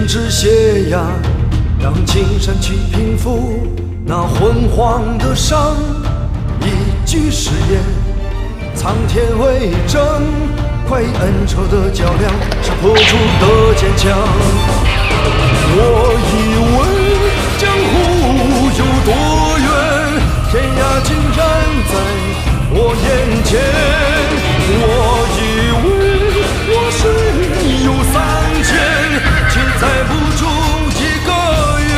停止血压，让金山去平复那昏黄的伤。一句誓言，苍天为证，快意恩仇的较量是破除的坚强。我以为江湖有多远，天涯竟然在我眼前。我以为我是有3000，却载不住一个圆。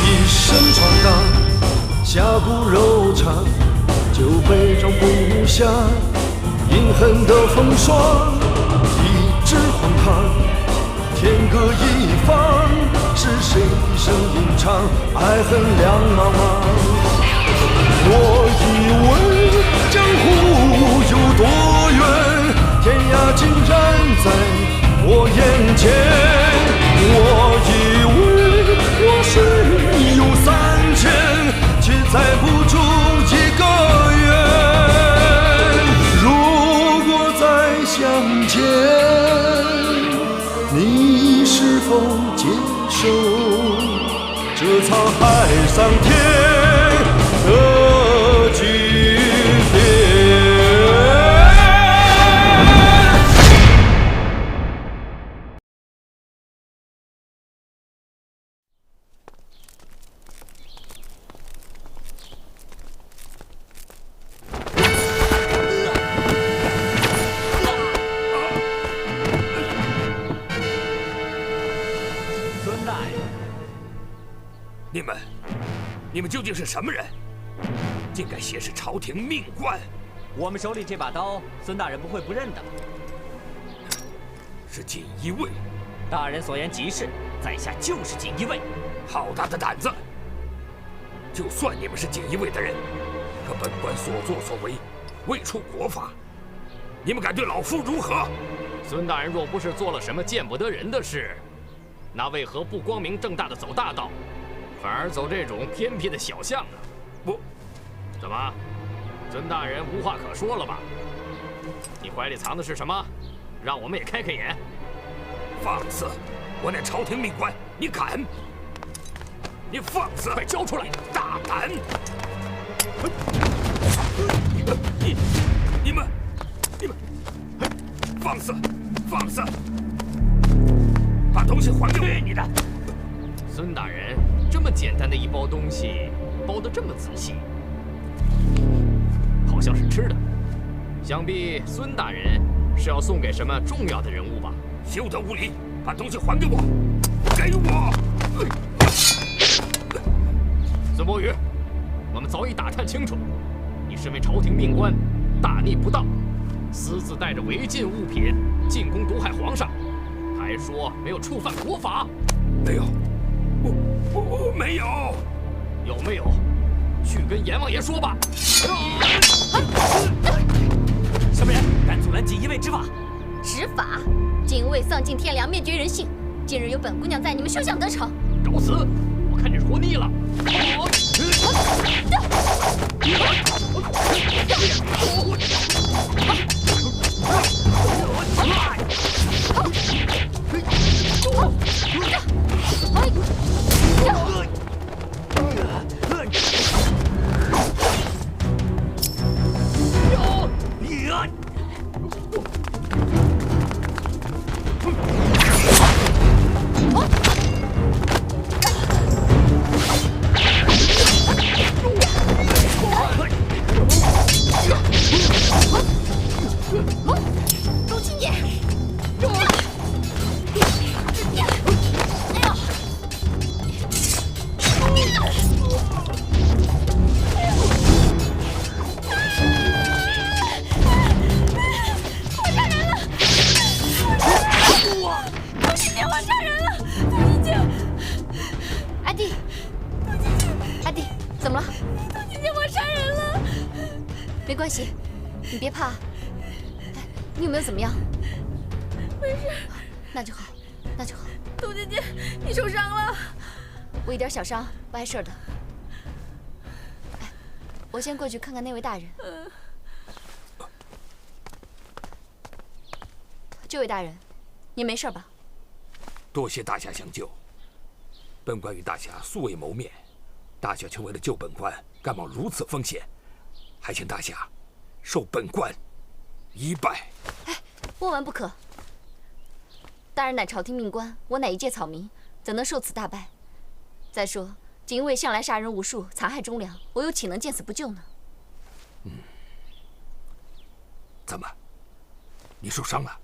一生闯荡，侠骨柔肠，酒杯中不下隐恨的风霜。一纸荒唐，天各一方，是谁一生吟唱，爱恨两茫茫。我以为江湖有多远，天涯竟然在我眼前。我以为我是有3000，却载不住一个圆。如果再相见，你是否接受这沧海桑田的句点？孙大人，你们究竟是什么人？竟敢挟持朝廷命官！我们手里这把刀，孙大人不会不认的。是锦衣卫。大人所言极是，在下就是锦衣卫。好大的胆子！就算你们是锦衣卫的人，可本官所作所为未触国法，你们敢对老夫如何？孙大人若不是做了什么见不得人的事，那为何不光明正大的走大道，反而走这种偏僻的小巷呢？怎么，孙大人无话可说了吧？你怀里藏的是什么？让我们也开开眼。放肆！我乃朝廷命官，你敢？你放肆！快交出来！大胆！你们，放肆！放肆！把东西还给我！去你的！孙大人，这么简单的一包东西，包得这么仔细，好像是吃的。想必孙大人是要送给什么重要的人物吧？休得无礼！把东西还给我！给我！孙伯宇，我们早已打探清楚，你身为朝廷命官，大逆不道，私自带着违禁物品进宫毒害皇上，还说没有触犯国法。没有，我没有。有没有？去跟阎王爷说吧。什么人敢阻拦锦衣卫执法？执法！锦衣卫丧尽天良，灭绝人性。今日有本姑娘在，你们休想得逞！找死！我看你是活腻了。陆青姐，阿弟，怎么了？杜姐姐，我杀人了！没关系，你别怕。哎，你有没有怎么样？没事。那就好，那就好。杜姐姐，你受伤了？我一点小伤，不碍事的。哎，我先过去看看那位大人。这位大人，您没事吧？多谢大侠相救。本官与大侠素未谋面，大侠却为了救本官，甘冒如此风险，还请大侠受本官一拜。哎，万万不可！大人乃朝廷命官，我乃一介草民，怎能受此大败？再说，锦衣卫向来杀人无数，残害忠良，我又岂能见死不救呢？怎么？你受伤了？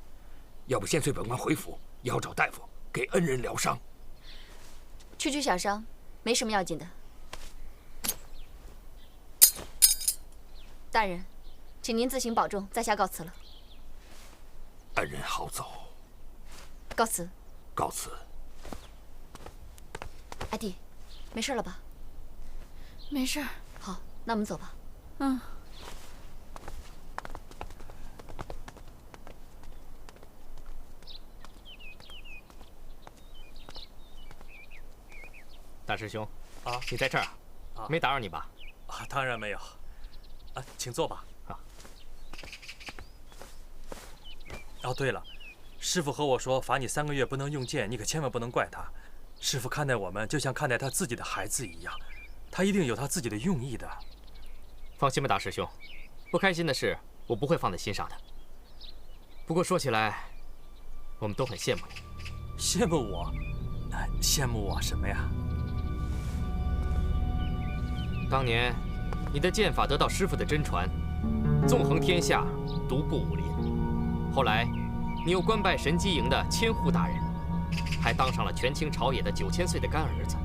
要不先随本官回府，要找大夫给恩人疗伤。区小伤，没什么要紧的。大人，请您自行保重，在下告辞了。恩人好走。告辞。告辞。阿弟，没事了吧？没事。好，那我们走吧。嗯。大师兄，啊，你在这儿啊？没打扰你吧？啊，当然没有。啊，请坐吧。啊。哦，对了，师傅和我说罚你3个月不能用剑，你可千万不能怪他。师傅看待我们就像看待他自己的孩子一样，他一定有他自己的用意的。放心吧，大师兄，不开心的事我不会放在心上的。不过说起来，我们都很羡慕你。羡慕我？羡慕我什么呀？当年，你的剑法得到师傅的真传，纵横天下，独步武林。后来，你又官拜神机营的千户大人，还当上了权倾朝野的9000岁的干儿子，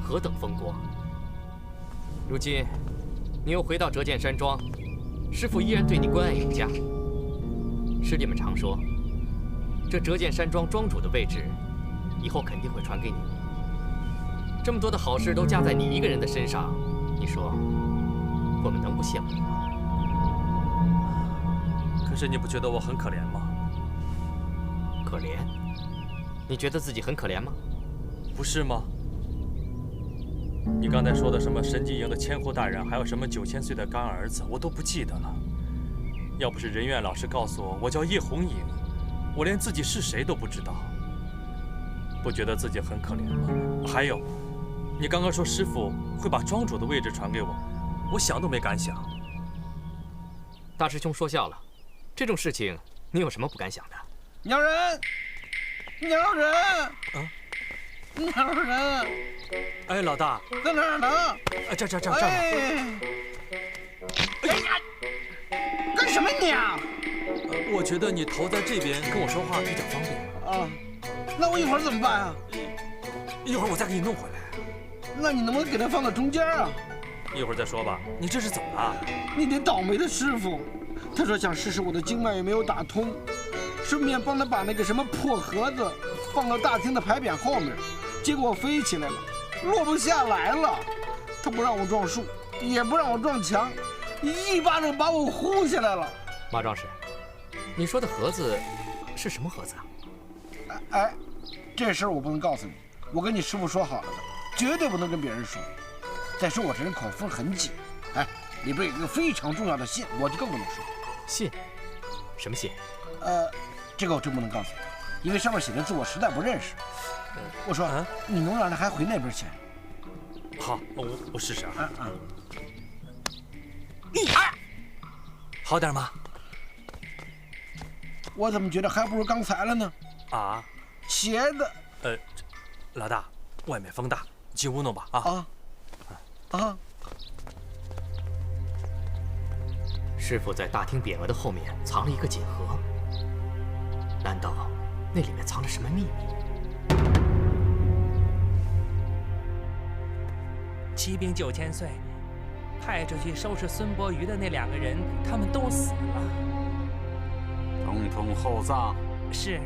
何等风光！如今，你又回到折剑山庄，师傅依然对你关爱有加。师弟们常说，这折剑山庄庄主的位置，以后肯定会传给你。这么多的好事都加在你一个人的身上。你说，我们能不羡慕你吗？可是你不觉得我很可怜吗？可怜？你觉得自己很可怜吗？不是吗？你刚才说的什么神机营的千户大人，还有什么9000岁的干儿子，我都不记得了。要不是仁院老师告诉我，我叫叶红影，我连自己是谁都不知道。不觉得自己很可怜吗？还有，你刚刚说师傅会把庄主的位置传给我，我想都没敢想。大师兄说笑了，这种事情你有什么不敢想的？鸟人，鸟人，啊，鸟人！哎，老大，在哪儿呢？哎，这儿。哎呀，干什么你啊？我觉得你头在这边跟我说话比较方便。啊，那我一会儿怎么办啊？一会儿我再给你弄回来。那你能不能给他放到中间啊？一会儿再说吧。你这是怎么了？你得倒霉的师傅，他说想试试我的经脉有没有打通，顺便帮他把那个什么破盒子放到大厅的牌匾后面，结果我飞起来了，落不下来了。他不让我撞树，也不让我撞墙，一巴掌把我呼下来了。马壮士，你说的盒子是什么盒子啊？哎，这事儿我不能告诉你，我跟你师傅说好了的，绝对不能跟别人说。再说我这人口风很紧，哎，里边有一个非常重要的信，我就更不能说。信？什么信？这个我真不能告诉你，因为上面写的字我实在不认识。我说，你能让他还回那边去？好，我试试啊。啊！好点吗？我怎么觉得还不如刚才了呢？啊？斜的。老大，外面风大，进屋弄吧啊。啊！师傅在大厅匾额的后面藏了一个锦盒，难道那里面藏着什么秘密？骑兵9000岁，派出去收拾孙伯瑜的那2个人，他们都死了。统统厚葬。是。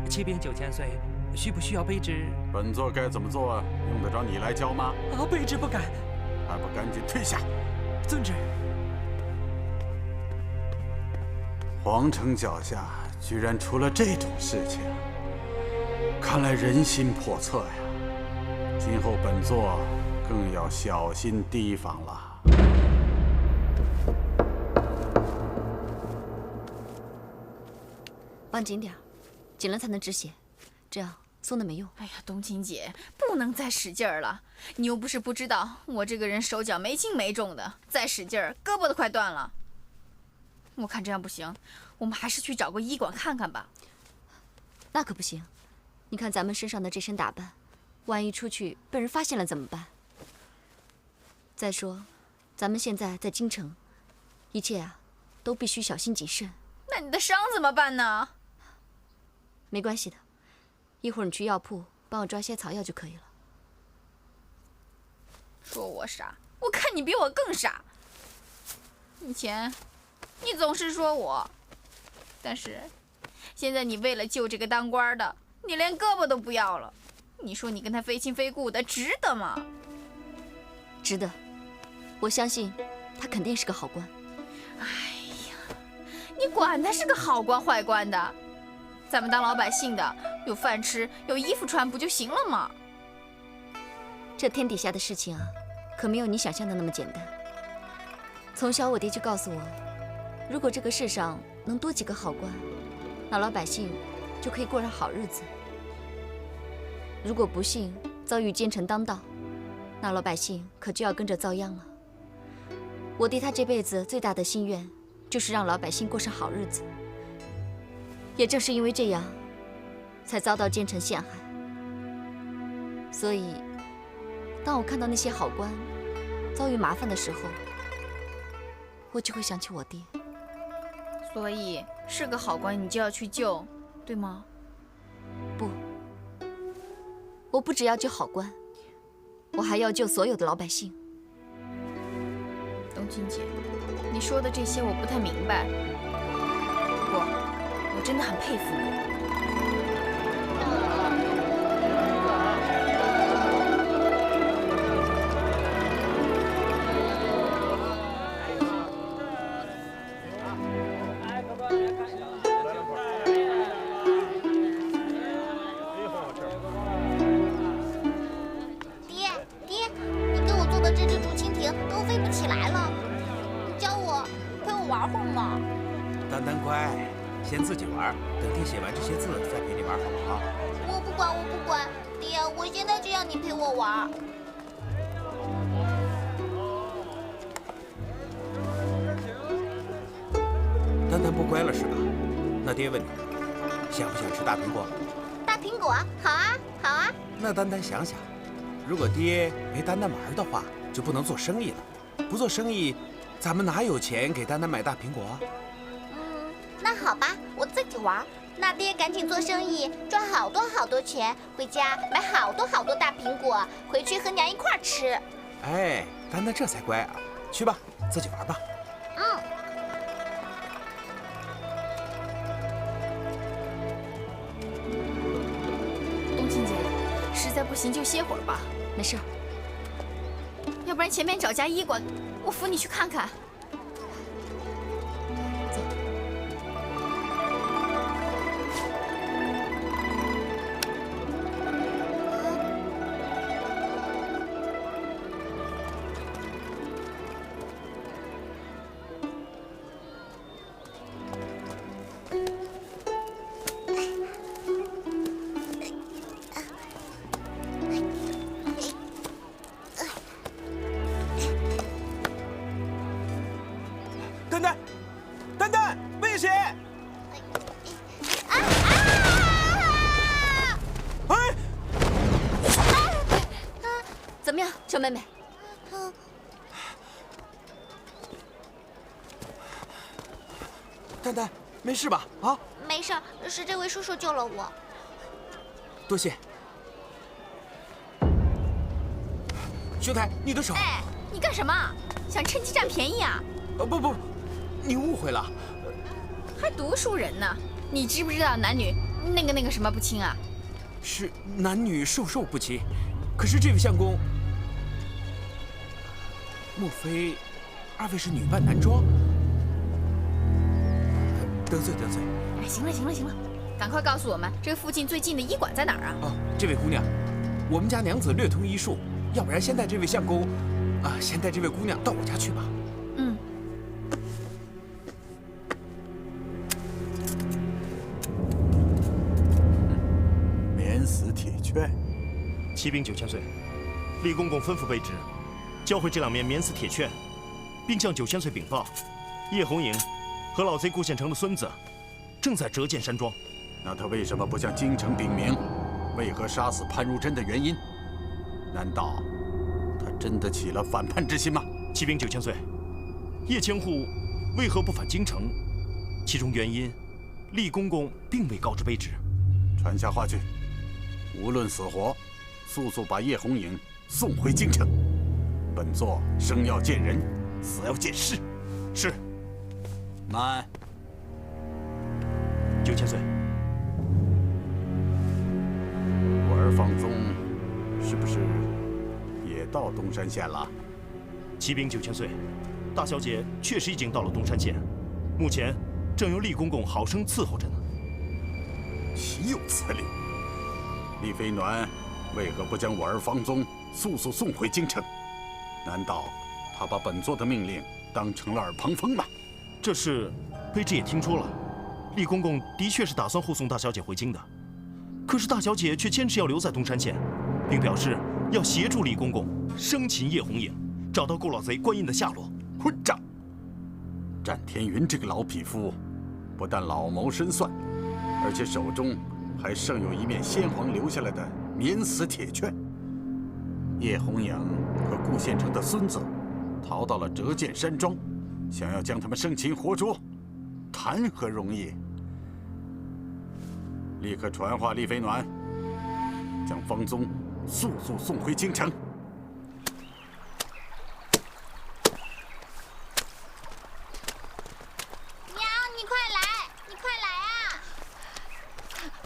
骑兵9000岁，需不需要卑职？本座该怎么做，用得着你来教吗？啊，卑职不敢。还不赶紧退下！遵旨。皇城脚下居然出了这种事情，看来人心叵测呀。今后本座更要小心提防了。绑紧点，紧了才能止血。这样松的没用。哎呀，冬青姐，不能再使劲儿了。你又不是不知道，我这个人手脚没轻没重的，再使劲儿，胳膊都快断了。我看这样不行，我们还是去找个医馆看看吧。那可不行，你看咱们身上的这身打扮，万一出去被人发现了怎么办？再说，咱们现在在京城，一切啊，都必须小心谨慎。那你的伤怎么办呢？没关系的，一会儿你去药铺帮我抓些草药就可以了。说我傻，我看你比我更傻。以前，你总是说我，但是，现在你为了救这个当官的，你连胳膊都不要了。你说你跟他非亲非故的，值得吗？值得，我相信他肯定是个好官。哎呀，你管他是个好官坏官的，咱们当老百姓的，有饭吃，有衣服穿，不就行了吗？这天底下的事情啊，可没有你想象的那么简单。从小我爹就告诉我，如果这个世上能多几个好官，那老百姓就可以过上好日子。如果不幸遭遇奸臣当道，那老百姓可就要跟着遭殃了。我爹他这辈子最大的心愿，就是让老百姓过上好日子。也正是因为这样，才遭到奸臣陷害。所以，当我看到那些好官遭遇麻烦的时候，我就会想起我爹。所以是个好官，你就要去救，对吗？不，我不只要救好官，我还要救所有的老百姓。冬青姐，你说的这些我不太明白，不过我真的很佩服你。丹丹乖，先自己玩，等爹写完这些字再陪你玩，好不好？我不管，我不管，爹，我现在就要你陪我玩。丹丹不乖了是吧？那爹问你，想不想吃大苹果？大苹果，好啊，好啊。那丹丹想想，如果爹陪丹丹玩的话，就不能做生意了。不做生意，咱们哪有钱给丹丹买大苹果啊？那好吧，我自己玩。那爹赶紧做生意，赚好多好多钱，回家买好多好多大苹果，回去和娘一块儿吃。哎，丹丹这才乖啊！去吧，自己玩吧。冬青姐，实在不行就歇会儿吧。没事。要不然前面找家医馆，我扶你去看看。丹丹，危险！怎么样，小妹妹？丹丹，没事吧？啊？没事，是这位叔叔救了我。多谢。兄台，你的手。哎，你干什么？想趁机占便宜啊？不，你误会了。还读书人呢？你知不知道男女那个什么不亲啊？是男女授受不亲，可是这位相公，莫非二位是女扮男装？得罪。哎，行了，赶快告诉我们这附近最近的医馆在哪儿啊？哦，这位姑娘，我们家娘子略通医术，要不然先带这位相公，先带这位姑娘到我家去吧。明券。启禀9000岁，厉公公吩咐卑职，交回这2面免死铁券，并向9000岁禀报，叶红影和老贼顾县城的孙子正在折剑山庄。那他为什么不向京城禀明，为何杀死潘如真的原因？难道他真的起了反叛之心吗？启禀9000岁，叶千户为何不返京城？其中原因，厉公公并未告知卑职。传下话去，无论死活，速速把叶红影送回京城。本座生要见人，死要见尸。是。慢。9000岁，我儿方宗是不是也到东山县了？启禀9000岁，大小姐确实已经到了东山县，目前正由厉公公好生伺候着呢。岂有此理！厉飞鸾为何不将我儿方宗速速送回京城？难道他把本座的命令当成了耳旁风吗？这事卑职也听说了，厉公公的确是打算护送大小姐回京的，可是大小姐却坚持要留在东山县，并表示要协助厉公公生擒叶红影，找到顾老贼官印的下落。混账！战天云这个老匹夫，不但老谋深算，而且手中还剩有1面先皇留下来的免死铁券。叶红影和顾县城的孙子逃到了折剑山庄，想要将他们生擒活捉，谈何容易！立刻传话厉飞鸾，将方宗速速送回京城。娘，你快来，你快来啊！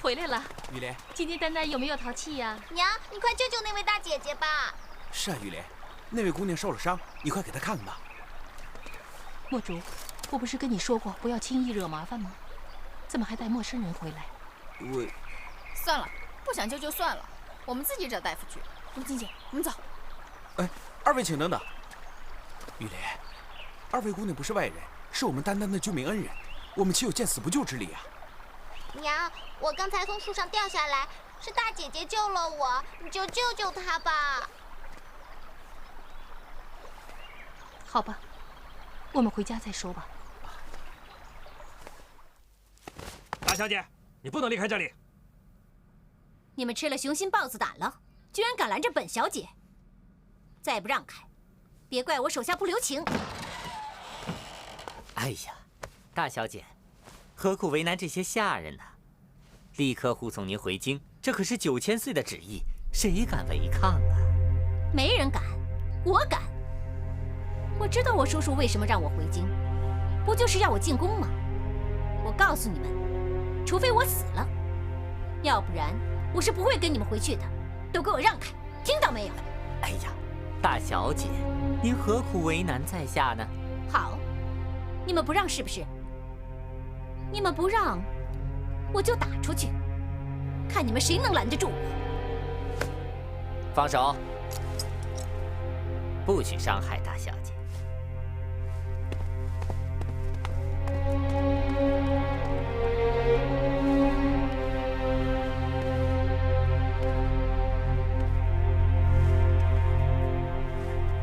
回来了，雨莲。今天丹丹有没有淘气呀？娘，你快救救那位大姐姐吧！是啊，雨莲，那位姑娘受了伤，你快给她看看吧。墨竹，我不是跟你说过不要轻易惹麻烦吗？怎么还带陌生人回来？我……算了，不想救就算了，我们自己找大夫去。龙静姐，我们走。哎，二位请等等。雨莲，2位姑娘不是外人，是我们丹丹的救命恩人，我们岂有见死不救之理啊？娘，我刚才从树上掉下来，是大姐姐救了我，你就救救她吧。好吧，我们回家再说吧。大小姐，你不能离开这里。你们吃了雄心豹子胆了，居然敢拦着本小姐！再不让开，别怪我手下不留情。哎呀，大小姐，何苦为难这些下人呢？立刻护送您回京，这可是9000岁的旨意，谁敢违抗啊？没人敢，我敢。我知道我叔叔为什么让我回京，不就是要我进宫吗？我告诉你们，除非我死了，要不然我是不会跟你们回去的。都给我让开，听到没有？哎呀，大小姐，您何苦为难在下呢？好，你们不让是不是？你们不让，我就打出去，看你们谁能拦得住我。放手，不许伤害大小姐。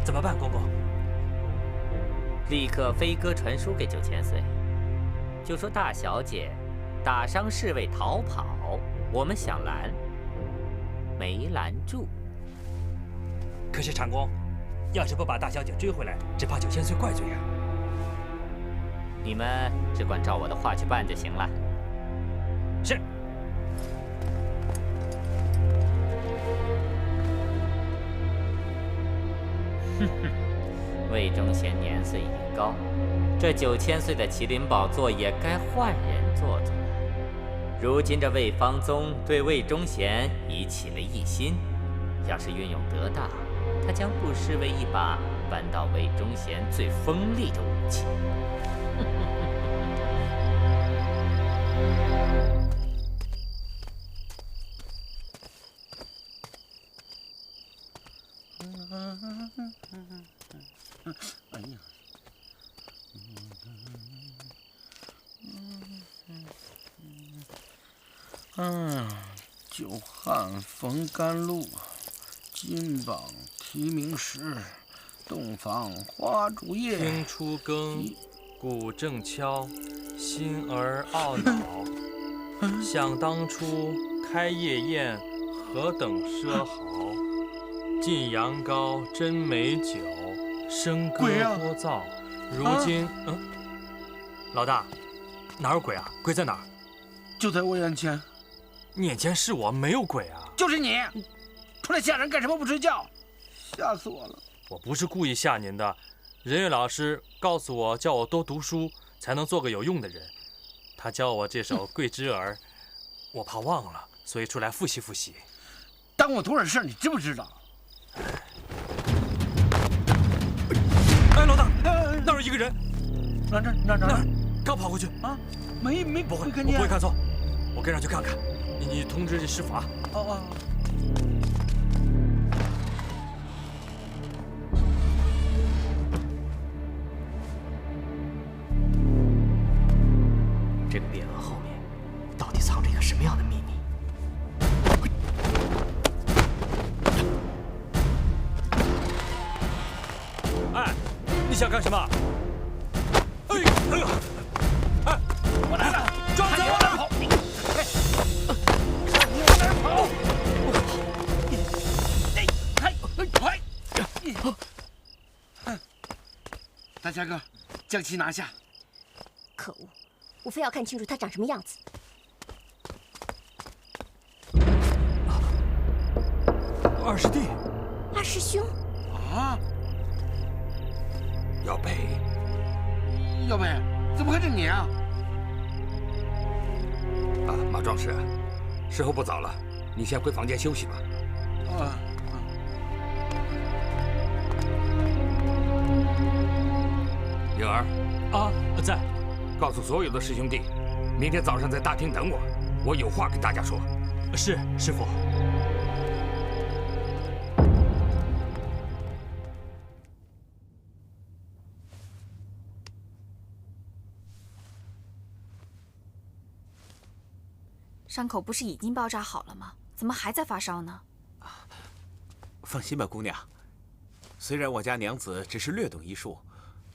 怎么办，公公？立刻飞鸽传书给9000岁，就说大小姐打伤侍卫逃跑，我们想拦，没拦住。可是长公，要是不把大小姐追回来，只怕9000岁怪罪呀。你们只管照我的话去办就行了。是。哼哼，魏忠贤年岁已高，这9000岁的麒麟宝座也该换人坐坐了。如今这魏方宗对魏忠贤已起了异心，要是运用得当，他将不失为一把扳倒魏忠贤最锋利的武器。哎呀，久旱逢甘露，金榜题名时，洞房花烛夜。听初更，鼓正敲，心儿懊恼。想当初开夜宴，何等奢豪！晋阳高真美酒，笙歌多噪。如今，老大，哪有鬼啊？鬼在哪儿？就在我眼前。你眼前是我，没有鬼啊！就是你，出来吓人干什么？不睡觉，吓死我了！我不是故意吓您的，人月老师告诉我，叫我多读书，才能做个有用的人。他教我这首《桂枝儿》，我怕忘了，所以出来复习复习。耽误我多少事儿，你知不知道？哎，老大，那儿有一个人。哪？刚跑过去啊？没不会看见？我不会看错，我跟上去看看。你通知这师傅啊。哦。这个匾额后面到底藏着一个什么样的秘密？哎，你想干什么？哎呦！哎，我来了！抓走我！你往哪儿跑？大侠哥，将其拿下！可恶！我非要看清楚他长什么样子。二师弟，二师兄啊！姚北，姚北，怎么会是你啊？啊，马壮士，时候不早了，你先回房间休息吧。颖儿，啊，在。告诉所有的师兄弟，明天早上在大厅等我，我有话跟大家说。是，师傅。伤口不是已经包扎好了吗？怎么还在发烧呢？放心吧，姑娘。虽然我家娘子只是略懂医术，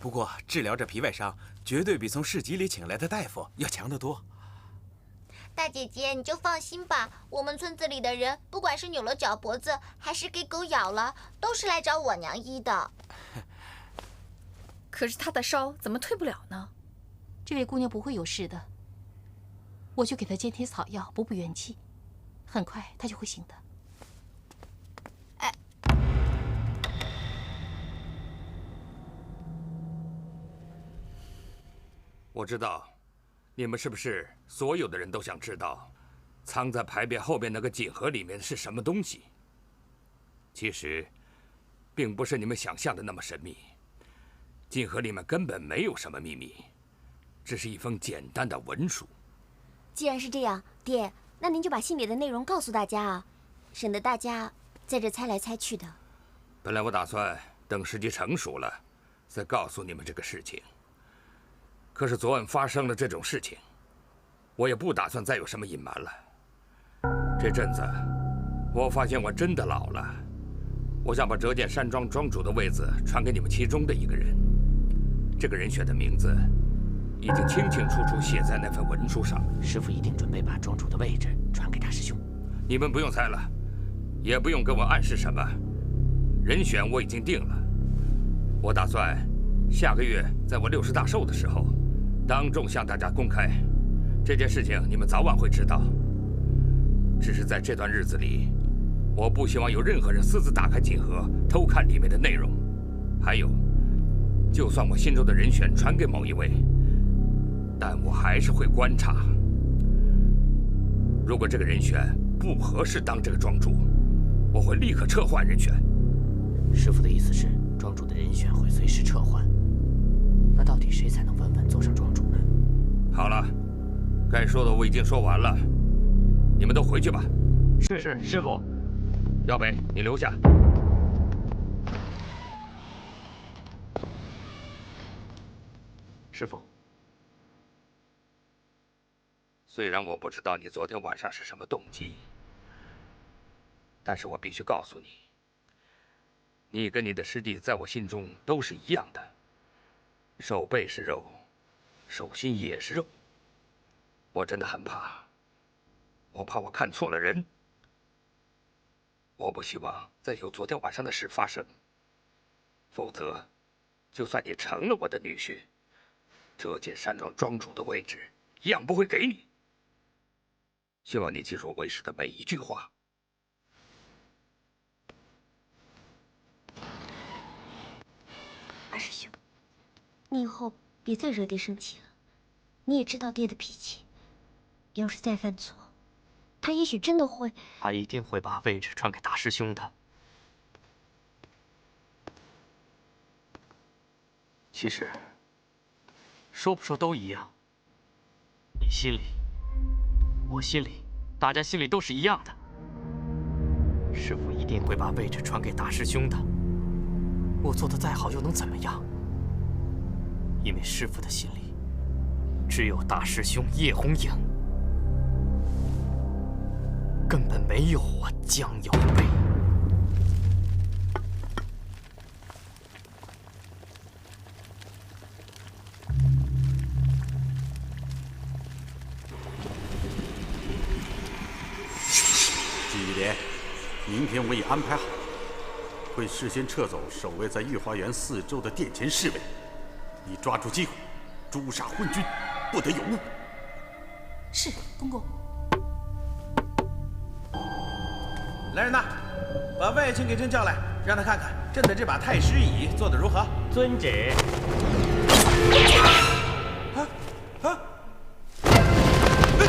不过治疗这皮外伤，绝对比从市集里请来的大夫要强得多。大姐姐，你就放心吧，我们村子里的人，不管是扭了脚脖子，还是给狗咬了，都是来找我娘医的。可是她的烧怎么退不了呢？这位姑娘不会有事的，我去给她煎贴草药，补补元气，很快她就会醒的。哎，我知道，你们是不是所有的人都想知道，藏在牌匾后面那个锦盒里面是什么东西？其实，并不是你们想象的那么神秘。锦盒里面根本没有什么秘密，只是一封简单的文书。既然是这样，爹，那您就把信里的内容告诉大家啊，省得大家在这猜来猜去的。本来我打算等时机成熟了，再告诉你们这个事情。可是昨晚发生了这种事情，我也不打算再有什么隐瞒了。这阵子，我发现我真的老了，我想把折剑山庄庄主的位子传给你们其中的一个人。这个人选的名字已经清清楚楚写在那份文书上。师傅一定准备把庄主的位置传给大师兄。你们不用猜了，也不用跟我暗示什么，人选我已经定了。我打算下个月在我60大寿的时候，当众向大家公开这件事情，你们早晚会知道。只是在这段日子里，我不希望有任何人私自打开锦盒偷看里面的内容。还有，就算我心中的人选传给某一位，但我还是会观察。如果这个人选不合适当这个庄主，我会立刻撤换人选。师傅的意思是，庄主的人选会随时撤换。那到底谁才能稳稳坐上庄主呢？好了，该说的我已经说完了，你们都回去吧。是，师傅。姚北，你留下。师傅，虽然我不知道你昨天晚上是什么动机，但是我必须告诉你，你跟你的师弟在我心中都是一样的，手背是肉，手心也是肉。我真的很怕，我怕我看错了人。我不希望再有昨天晚上的事发生，否则，就算你成了我的女婿，这间山庄庄主的位置一样不会给你。希望你记住为师的每一句话。二师兄，你以后别再惹爹生气了。你也知道爹的脾气，要是再犯错，他也许真的会……他一定会把位置传给大师兄的。其实，说不说都一样。你心里，我心里，大家心里都是一样的。师父一定会把位置传给大师兄的。我做的再好又能怎么样？因为师父的心里，只有大师兄叶红影，根本没有我江有为。季玉莲，明天我已安排好，会事先撤走守卫在御花园四周的殿前侍卫。你抓住机会，诛杀昏君，不得有误。是，公公。来人呐，把外卿给朕叫来，让他看看朕的这把太师椅做得如何。遵旨。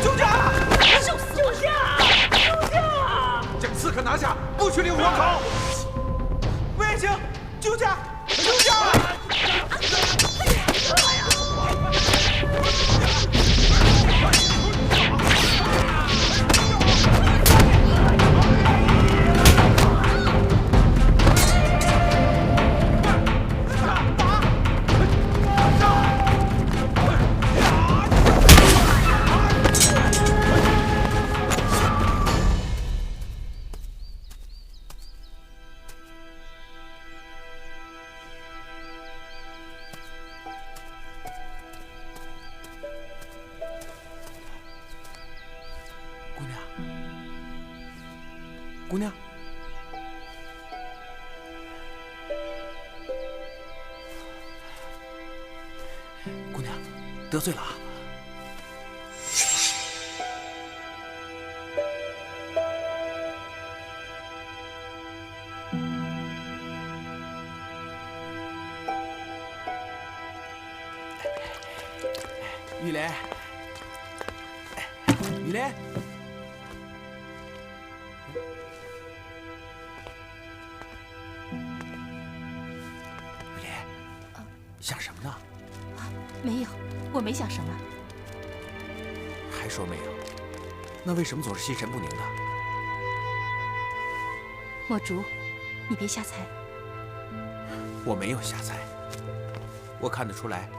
救驾！受死了！救驾！将刺客拿下，不许领活口！外卿，救驾！救驾！姑娘，姑娘，得罪了啊！玉莲，玉莲。想什么呢？没有，我没想什么。还说没有？那为什么总是心神不宁的？墨竹，你别瞎猜。我没有瞎猜，我看得出来。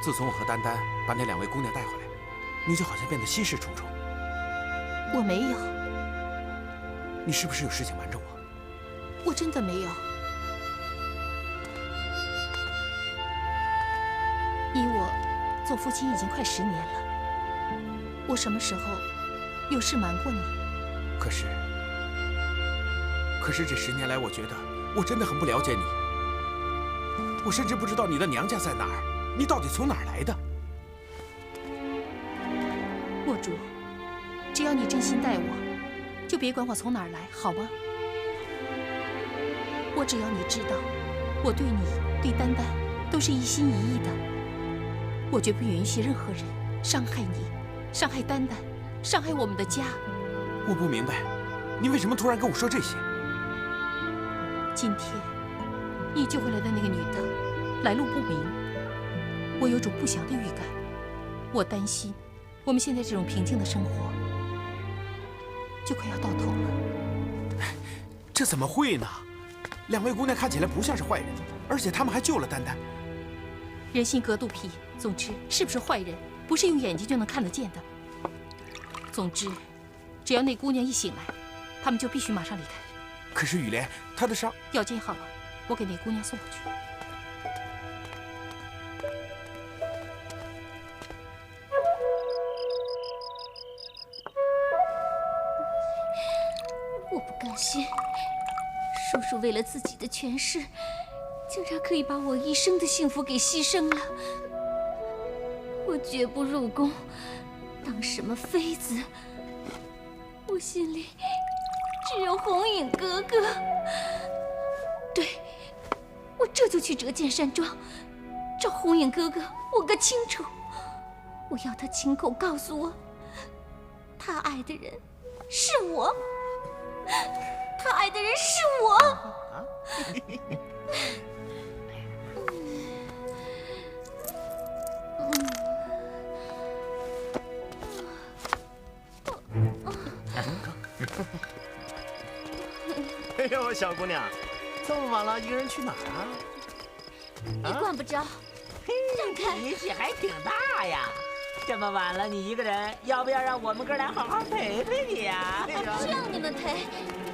自从我和丹丹把那两位姑娘带回来，你就好像变得心事重重。我没有。你是不是有事情瞒着我？我真的没有。你我做夫妻已经快10年了，我什么时候有事瞒过你？可是这10年来，我觉得我真的很不了解你。我甚至不知道你的娘家在哪儿，你到底从哪儿来的？墨竹，只要你真心待我，就别管我从哪儿来，好吗？我只要你知道，我对你、对丹丹都是一心一意的。我绝不允许任何人伤害你，伤害丹丹，伤害我们的家。我不明白，你为什么突然跟我说这些？今天你救回来的那个女的来路不明，我有种不祥的预感。我担心我们现在这种平静的生活就快要到头了。这怎么会呢？两位姑娘看起来不像是坏人，而且她们还救了丹丹。人心隔肚皮，总之，是不是坏人，不是用眼睛就能看得见的。总之，只要那姑娘一醒来，他们就必须马上离开。可是雨莲，她的伤……药煎好了，我给那姑娘送过去。我不甘心，叔叔为了自己的权势，竟然可以把我一生的幸福给牺牲了。我绝不入宫，当什么妃子。我心里只有红影哥哥。对，我这就去折剑山庄，找红影哥哥问个清楚。我要他亲口告诉我，他爱的人是我。他爱的人是我。哎呦，小姑娘，这么晚了，一个人去哪儿啊？你管不着。让开！力气还挺大呀。这么晚了，你一个人，要不要让我们哥俩好好陪陪你呀？只要你们陪，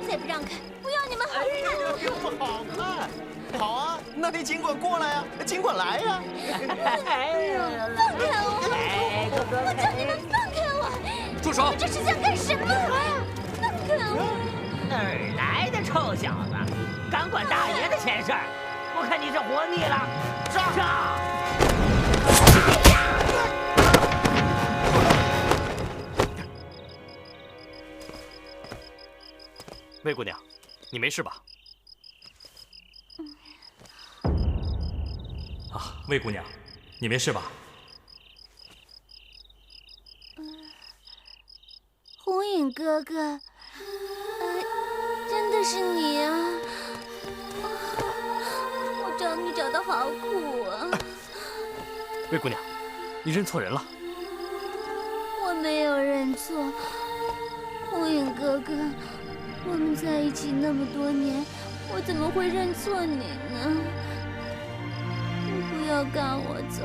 再不让开，不要你们好看。又不好看。好啊，那你尽管过来呀，尽管来呀。哎呦，放开我！我叫你们放开我！住手！你这是想干什么？放开我！哪儿来的臭小子，敢管大爷的闲事儿？我看你是活腻了。上！魏姑娘，你没事吧？啊，魏姑娘，你没事吧？红影哥哥，真的是你啊！我找你找得好苦啊！魏姑娘，你认错人了。我没有认错，红影哥哥。我们在一起那么多年，我怎么会认错你呢？你不要赶我走，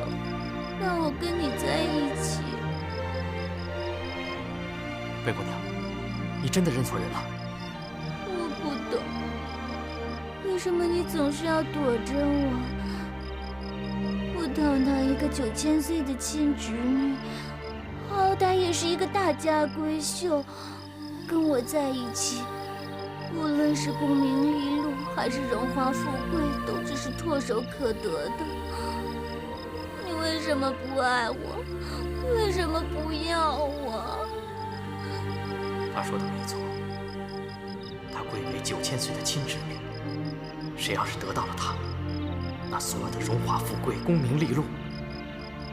让我跟你在一起。魏姑娘，你真的认错人了。我不懂，为什么你总是要躲着我？我堂堂一个9000岁的亲侄女，好歹也是一个大家闺秀，跟我在一起。无论是功名利禄，还是荣华富贵，都只是唾手可得的。你为什么不爱我？为什么不要我？他说的没错，她贵为9000岁的亲侄女，谁要是得到了她，那所有的荣华富贵、功名利禄，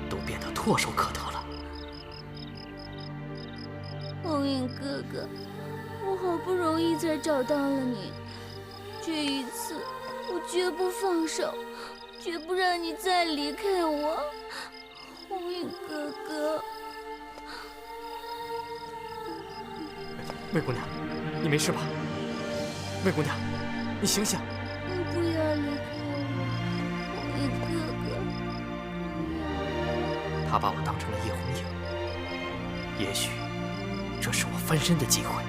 都变得唾手可得了。红影哥哥。我好不容易才找到了你，这一次我绝不放手，绝不让你再离开我，红影哥哥。魏姑娘，你没事吧？魏姑娘，你醒醒！你不要离开我，红影哥哥。他把我当成了叶红影，也许这是我翻身的机会。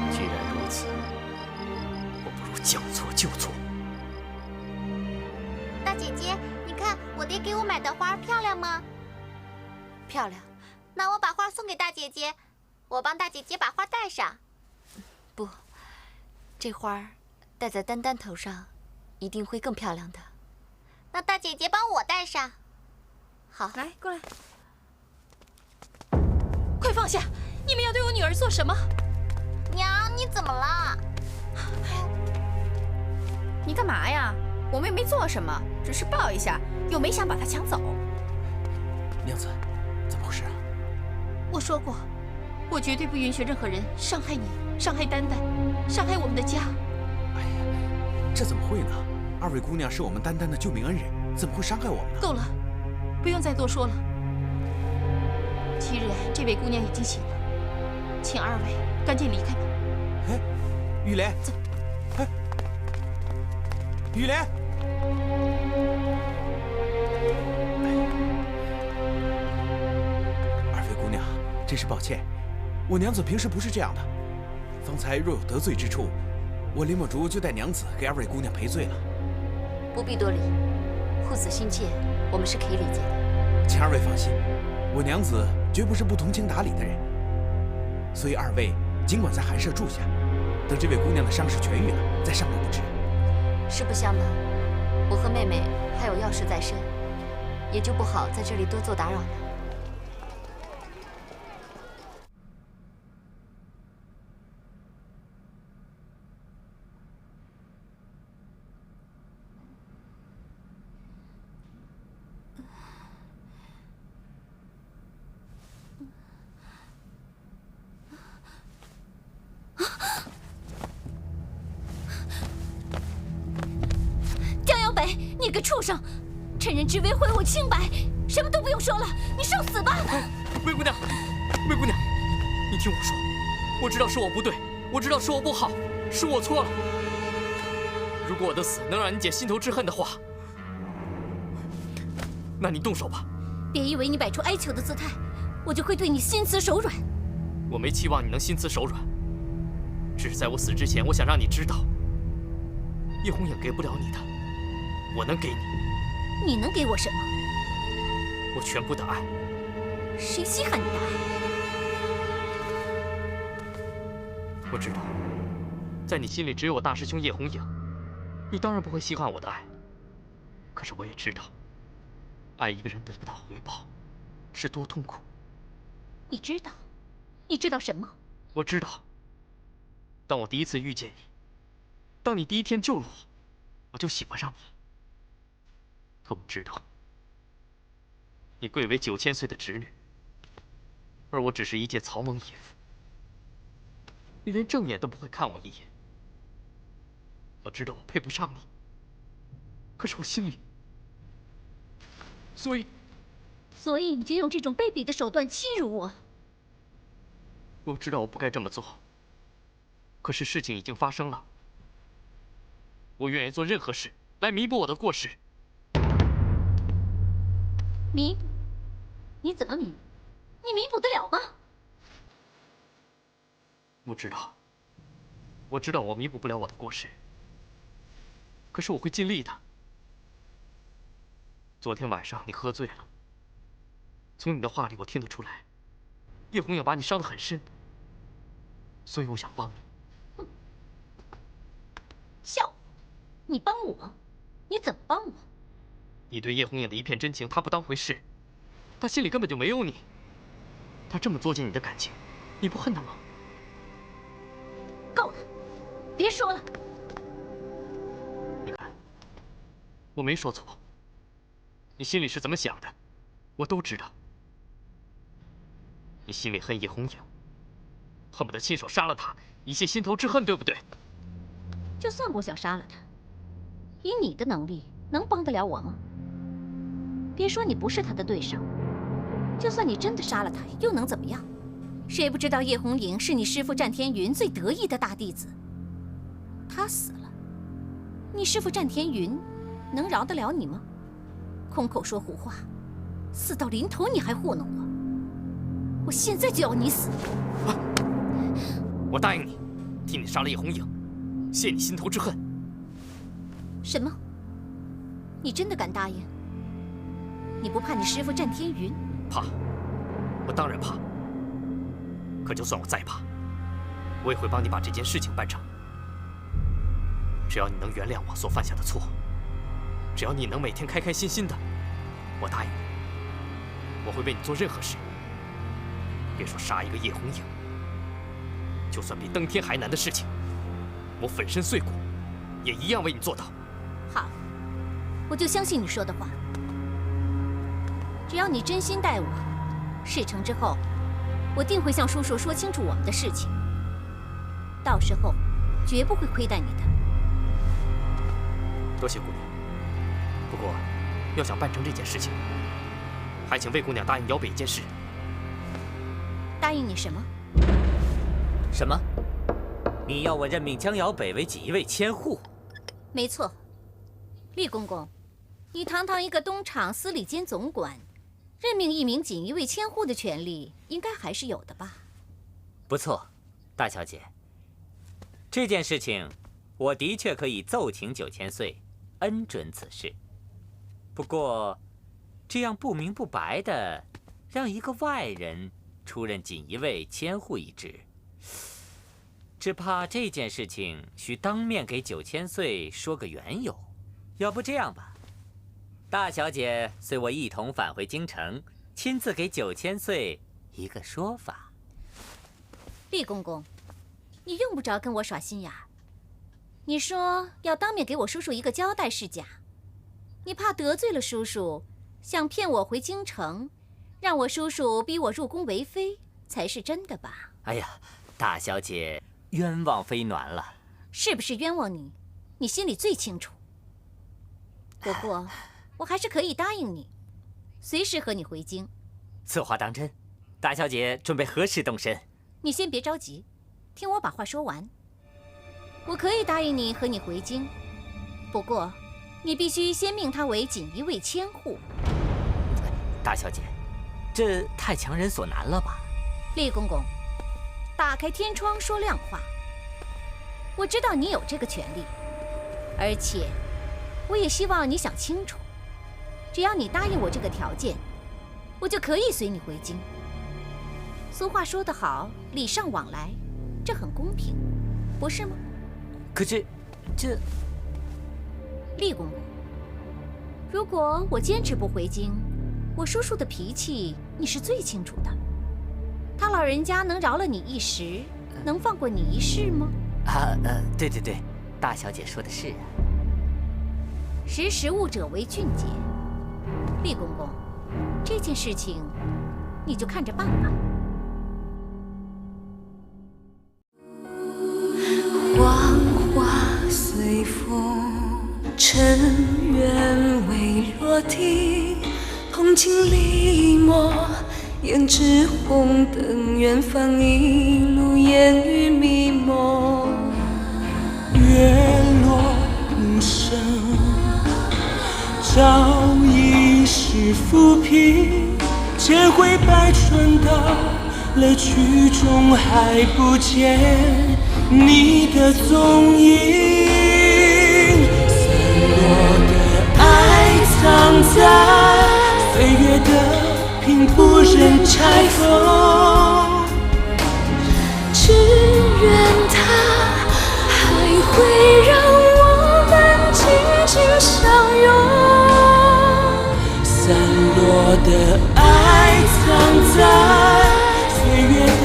既然如此，我不如将错就错。大姐姐，你看我爹给我买的花漂亮吗？漂亮。那我把花送给大姐姐，我帮大姐姐把花戴上。不，这花戴在丹丹头上，一定会更漂亮的。那大姐姐帮我戴上。好，来，过来。快放下！你们要对我女儿做什么？娘，你怎么了？你干嘛呀？我们也没做什么，只是抱一下，又没想把她抢走。娘子，怎么回事啊？我说过，我绝对不允许任何人伤害你，伤害丹丹，伤害我们的家。哎呀，这怎么会呢？二位姑娘是我们丹丹的救命恩人，怎么会伤害我们呢？够了，不用再多说了。既然这位姑娘已经醒了，请二位赶紧离开吧。哎，雨莲，走。哎，雨莲。二位姑娘，真是抱歉，我娘子平时不是这样的。方才若有得罪之处，我林墨竹就带娘子给二位姑娘赔罪了。不必多礼，护子心切，我们是可以理解的。请二位放心，我娘子绝不是不通情达理的人，所以二位尽管在寒舍住下，等这位姑娘的伤势痊愈了，再上路不迟。实不相瞒，我和妹妹还有要事在身，也就不好在这里多做打扰了。你个畜生，趁人之危毁我清白，什么都不用说了，你受死吧！魏姑娘，魏姑娘，你听我说，我知道是我不对，我知道是我不好，是我错了。如果我的死能让你解心头之恨的话，那你动手吧。别以为你摆出哀求的姿态，我就会对你心慈手软。我没期望你能心慈手软，只是在我死之前，我想让你知道，叶红影给不了你的，我能给你。你能给我什么？我全部的爱。谁稀罕你的爱？我知道，在你心里只有我大师兄叶红影，你当然不会稀罕我的爱。可是我也知道，爱一个人得不到回报，是多痛苦。你知道？你知道什么？我知道。当我第一次遇见你，当你第一天救了我，我就喜欢上你。可我知道，你贵为9000岁的侄女，而我只是一介曹蒙野夫。你连正眼都不会看我一眼。我知道我配不上你，可是我心里……所以你就用这种卑鄙的手段欺辱我。我知道我不该这么做，可是事情已经发生了。我愿意做任何事来弥补我的过失。弥补？你怎么弥补？你弥补得了吗？我知道我弥补不了我的过失，可是我会尽力的。昨天晚上你喝醉了，从你的话里我听得出来，叶红影把你伤得很深，所以我想帮你。笑，你帮我？你怎么帮我？你对叶红影的一片真情，他不当回事，他心里根本就没有你。他这么作践你的感情，你不恨他吗？够了，别说了。你看，我没说错。你心里是怎么想的，我都知道。你心里恨叶红影，恨不得亲手杀了他，以泄心头之恨，对不对？就算我想杀了他，以你的能力，能帮得了我吗？别说你不是他的对手，就算你真的杀了他，又能怎么样？谁不知道叶红影是你师父战天云最得意的大弟子？他死了，你师父战天云能饶得了你吗？空口说胡话，死到临头你还糊弄我！我现在就要你死！我答应你，替你杀了叶红影，泄你心头之恨。什么？你真的敢答应？你不怕你师父战天云？怕，我当然怕。可就算我再怕，我也会帮你把这件事情办成。只要你能原谅我所犯下的错，只要你能每天开开心心的，我答应你，我会为你做任何事。别说杀一个叶红影，就算比登天还难的事情，我粉身碎骨也一样为你做到。好，我就相信你说的话。只要你真心待我，事成之后，我定会向叔叔说清楚我们的事情。到时候，绝不会亏待你的。多谢姑娘。不过，要想办成这件事情，还请魏姑娘答应姚北一件事。答应你什么？什么？你要我任命江瑶北为锦衣卫千户？没错，厉公公，你堂堂一个东厂司礼监总管，任命一名锦衣卫千户的权利，应该还是有的吧？不错，大小姐，这件事情，我的确可以奏请九千岁恩准此事。不过，这样不明不白的让一个外人出任锦衣卫监护一职，只怕这件事情需当面给九千岁说个缘由。要不这样吧，大小姐随我一同返回京城，亲自给九千岁一个说法。厉公公，你用不着跟我耍心眼儿。你说要当面给我叔叔一个交代是假，你怕得罪了叔叔，想骗我回京城，让我叔叔逼我入宫为妃，才是真的吧？哎呀，大小姐冤枉妃暖了。是不是冤枉你，你心里最清楚。不过，我还是可以答应你，随时和你回京。此话当真？大小姐准备何时动身？你先别着急，听我把话说完。我可以答应你和你回京，不过你必须先命他为锦衣卫监护。大小姐，这太强人所难了吧？厉公公，打开天窗说亮话。我知道你有这个权利，而且我也希望你想清楚，只要你答应我这个条件，我就可以随你回京。俗话说得好，礼尚往来，这很公平，不是吗？可是，这……厉公公，如果我坚持不回京，我叔叔的脾气你是最清楚的。他老人家能饶了你一时，能放过你一世吗？对，大小姐说的是啊。识时务者为俊杰。厉公公，这件事情你就看着办吧。黄花随风，尘缘未落地。铜镜离墨，胭脂红灯远方，一路烟雨迷蒙。月落无声，照一世浮萍。千回百转到了曲终，还不见你的踪影。散落的爱藏在岁月的屏，不忍拆封。只愿它还会让我们紧紧相拥。散落的爱藏在岁月的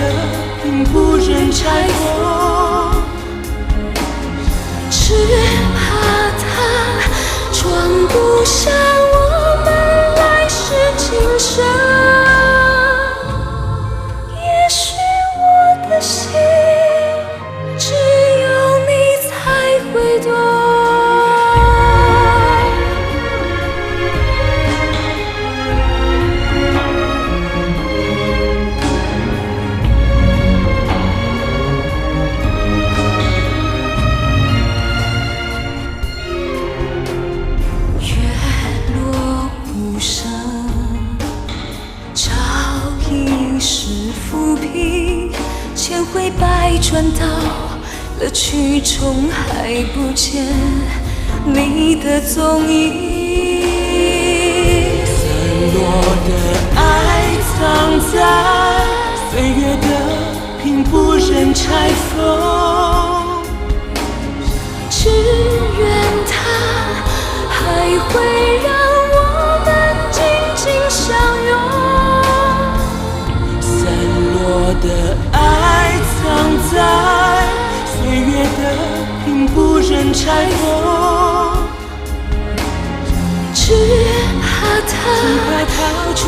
屏，不忍拆封。只怕它装不下我们来世今生。也许我的心只有你才会懂。千回百转到了曲终，还不见你的踪影。散落的爱藏在岁月的屏，不忍拆封。只愿它还会让我们紧紧相拥。落的爱藏在岁月的屏，不忍拆封。只怕它装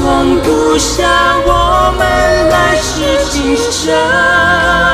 不下我们来世今生。